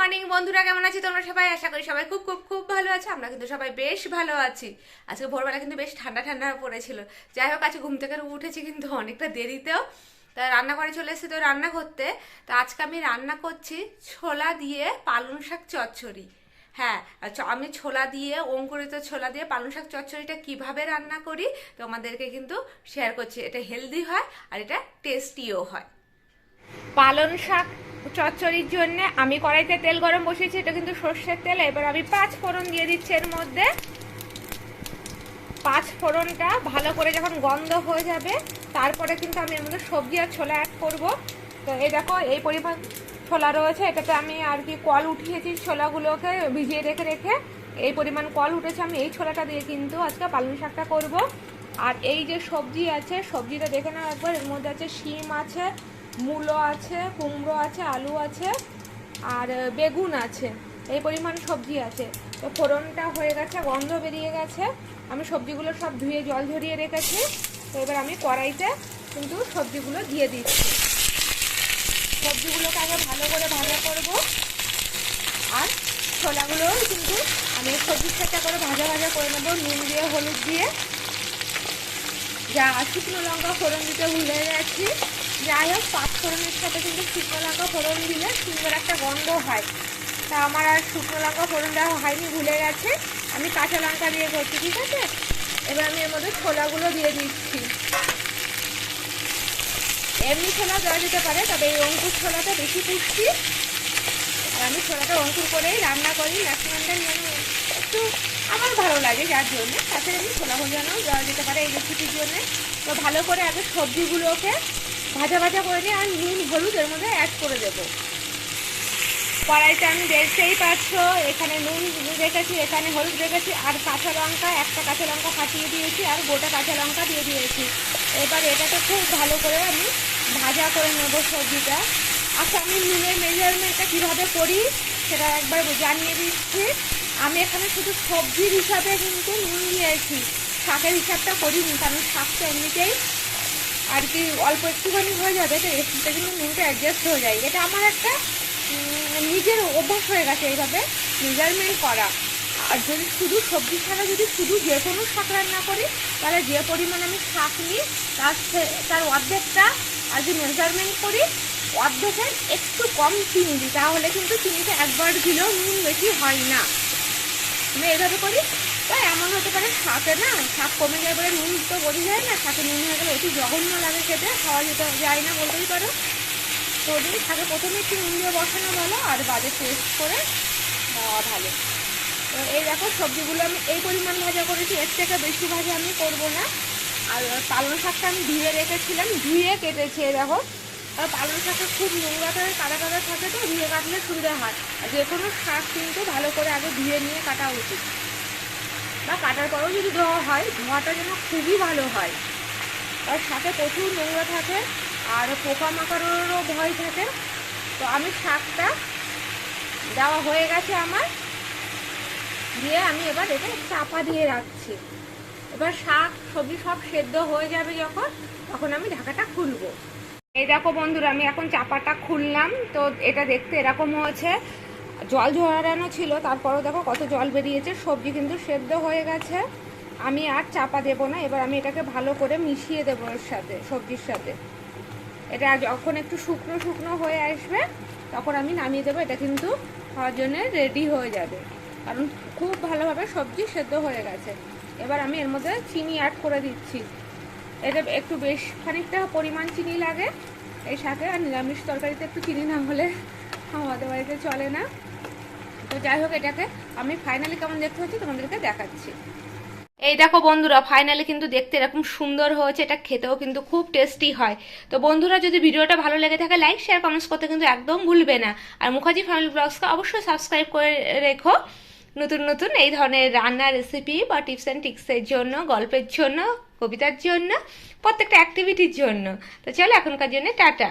Morning বন্ধুরা, কেমন আছি তোমরা সবাই? আশা করি সবাই খুব খুব খুব ভালো আছে। আমরা কিন্তু সবাই বেশ ভালো আছি। আজকে ভোরবেলা কিন্তু বেশ ঠান্ডা ঠান্ডা পড়েছিল। যাই হোক, আজকে ঘুম থেকে উঠেছি কিন্তু অনেকটা দেরিতেও। তা রান্না করে চলে এসেছি তো রান্না করতে। তো আজকে আমি রান্না করছি ছোলা দিয়ে পালং শাক চচ্চড়ি। হ্যাঁ, আমি ছোলা দিয়ে, অঙ্কুরিত ছোলা দিয়ে পালং শাক চচ্চড়িটা কিভাবে রান্না করি তোমাদেরকে কিন্তু শেয়ার করছি। এটা হেলদি হয় আর এটা টেস্টিও হয়। পালং শাক চচ্চড়ির জন্য আমি কড়াইতে তেল গরম বসিয়েছি। এটা কিন্তু সর্ষের তেল। এবার আমি 5 ফোড়ন দিয়ে দিচ্ছি এর মধ্যে। 5 ফোড়নটা ভালো করে যখন গন্ধ হয়ে যাবে, তারপরে কিন্তু আমি এর মধ্যে সবজি আর ছোলা অ্যাড করব। তো এই দেখো, এই পরিমাণ ছোলা রয়েছে। এটাতে আমি আর কি কল উঠিয়েছি, ছোলাগুলোকে ভিজিয়ে রেখে রেখে এই পরিমাণ কল উঠেছে। আমি এই ছোলাটা দিয়ে কিন্তু আজকে পালং শাকটা করব। আর এই যে সবজি আছে, সবজিটা দেখে নাও একবার। এর মধ্যে আছে শিম আছে, মূলো আছে, কুমড়ো আছে, আলু আছে আর বেগুন আছে। এই পরিমাণ সবজি আছে। তো ফোড়নটা হয়ে গেছে, গন্ধ বেরিয়ে গেছে। আমি সবজিগুলো সব ধুয়ে জল ঝরিয়ে রেখেছি। তো এবার আমি কড়াইতে কিন্তু সবজিগুলো দিয়ে দিচ্ছি। সবজিগুলোকে আগে ভালো করে ভাজা করব। আর ছোলাগুলোও কিন্তু আমি সবজির সাথে করে ভাজা ভাজা করে নেবো, নুন দিয়ে, হলুদ দিয়ে। যা শুকনো লঙ্কা ফোড়ন দিতে ভুলে গেছি। যাই হোক, 5 ফোড়নের সাথে কিন্তু শুকনো লঙ্কা ফোড়ন দিলে সুন্দর একটা গন্ধ হয়। তা আমার আর শুকনো লঙ্কা ফোড়ন দেওয়া হয়নি, ভুলে গেছে। আমি কাঁচা লঙ্কা দিয়ে করছি, ঠিক আছে। এবার আমি এর মধ্যে ছোলাগুলো দিয়ে দিচ্ছি। এমনি ছোলা দেওয়া যেতে পারে, তবে এই অঙ্কুর ছোলাটা বেশি পুষ্টি। আর আমি ছোলাটা অঙ্কুর করেই রান্না করি। ম্যাক্সিমামটা নিয়ে একটু আমার ভালো লাগে, যার জন্য তাতে আমি ছোলা ভোজানো দেওয়া যেতে পারে এই রেসিপির জন্যে। তো ভালো করে আগে সবজিগুলোকে ভাজা ভাজা করে নিয়ে আর নুন হলুদ এর মধ্যে অ্যাড করে দেবো। কড়াইতে আমি দেখতেই পাচ্ছ, এখানে নুন রেখেছি, এখানে হলুদ রেখেছি, আর কাঁচা লঙ্কা, একটা কাঁচা লঙ্কা ফাটিয়ে দিয়েছি, আর গোটা কাঁচা লঙ্কা দিয়ে দিয়েছি। এবার এটাকে খুব ভালো করে আমি ভাজা করে নেব সবজিটা। আচ্ছা, আমি নুনের মেজারমেন্টটা কীভাবে করি সেটা একবার জানিয়ে দিচ্ছি। আমি এখানে শুধু সবজির হিসাবে কিন্তু নুন দিয়েছি, শাকের হিসাবটা করিনি, কারণ শাকটা এমনিতেই আর কি অল্প একটুখানি হয়ে যাবে। তো এতে কিন্তু নুনটা অ্যাডজাস্ট হয়ে যায়। এটা আমার একটা নিজের অভ্যাস হয়ে গেছে এইভাবে মেজারমেন্ট করা। আর যদি শুধু সবজি ছাড়া যদি শুধু যে কোনো শাক রান্না করি, তাহলে যে পরিমাণ আমি শাক নিই তার অর্ধেকটা আর যে মেজারমেন্ট করি, অর্ধেকের একটু কম চিনি দিই, তাহলে কিন্তু চিনিতে একবার দিলেও নুন বেশি হয় না। আমি এইভাবে করি। তাই এমন হতে পারে শাকে না, শাক কমে যায় বলে নুন তো বোঝা যায় না, শাকে নুন হয়ে গেলে অতি জঘন্য লাগে খেতে, খাওয়া যেতে যায় না বলতেই পারো। তো ওদিন শাকে প্রথমে একটু নুন দিয়ে বসানো ভালো, আর বাদে টেস্ট করে দেওয়া ভালো। তো এই দেখো, সবজিগুলো আমি এই পরিমাণ ভাজা করেছি, এর থেকে বেশি ভাজা আমি করবো না। আর পালং শাকটা আমি ধুয়ে রেখেছিলাম, ধুয়ে কেটেছি। দেখো, আর পালং শাকে খুব নোংরা থাকে, কাটা কাটা থাকে, তো ধুয়ে কাটলে সুবিধা হয়। আর যে কোনো শাক কিন্তু ভালো করে আগে ধুয়ে নিয়ে কাটা উচিত, বা কাটার পরেও যদি ধোয়া হয়, ধোয়াটা যেন খুবই ভালো হয়। আর শাকে প্রচুর নোংরা থাকে, আর পোকামাকড়েরও ভয় থাকে। তো আমি শাকটা দেওয়া হয়ে গেছে আমার, দিয়ে আমি এবার এটা চাপা দিয়ে রাখছি। এবার শাক সবজি সব সেদ্ধ হয়ে যাবে যখন, তখন আমি ঢাকাটা খুলবো। এই দেখো বন্ধুরা, আমি এখন চাপাটা খুললাম। তো এটা দেখতে এরকম হয়েছে, জল ঝরানো ছিল, তারপরেও দেখো কত জল বেরিয়েছে। সবজি কিন্তু সেদ্ধ হয়ে গেছে। আমি আর চাপা দেবো না। এবার আমি এটাকে ভালো করে মিশিয়ে দেবো এর সাথে, সবজির সাথে। এটা যখন একটু শুকনো শুকনো হয়ে আসবে, তখন আমি নামিয়ে দেবো। এটা কিন্তু খাওয়ার জন্য রেডি হয়ে যাবে, কারণ খুব ভালোভাবে সবজি সেদ্ধ হয়ে গেছে। এবার আমি এর মধ্যে চিনি অ্যাড করে দিচ্ছি। এটা একটু বেশ খানিকটা পরিমাণ চিনি লাগে এই শাকে। আর নিরামিষ তরকারিতে একটু চিনি না হলে আমাদের বাড়িতে চলে না। তো যাই হোক, এটাকে আমি ফাইনালি কেমন দেখতে হচ্ছে তোমাদেরকে দেখাচ্ছি। এই দেখো বন্ধুরা, ফাইনালি কিন্তু দেখতে এরকম সুন্দর হয়েছে। এটা খেতেও কিন্তু খুব টেস্টি হয়। তো বন্ধুরা, যদি ভিডিওটা ভালো লেগে থাকে, লাইক শেয়ার কমেন্টস করতে কিন্তু একদম ভুলবে না। আর মুখার্জি ফ্যামিলি ব্লগসকে অবশ্যই সাবস্ক্রাইব করে রেখো নতুন নতুন এই ধরনের রান্নার রেসিপি বা টিপস অ্যান্ড ট্রিক্সের জন্য, গল্পের জন্য, কবিতার জন্য, প্রত্যেকটা অ্যাক্টিভিটির জন্য। তো চলো, এখনকার জন্য টাটা।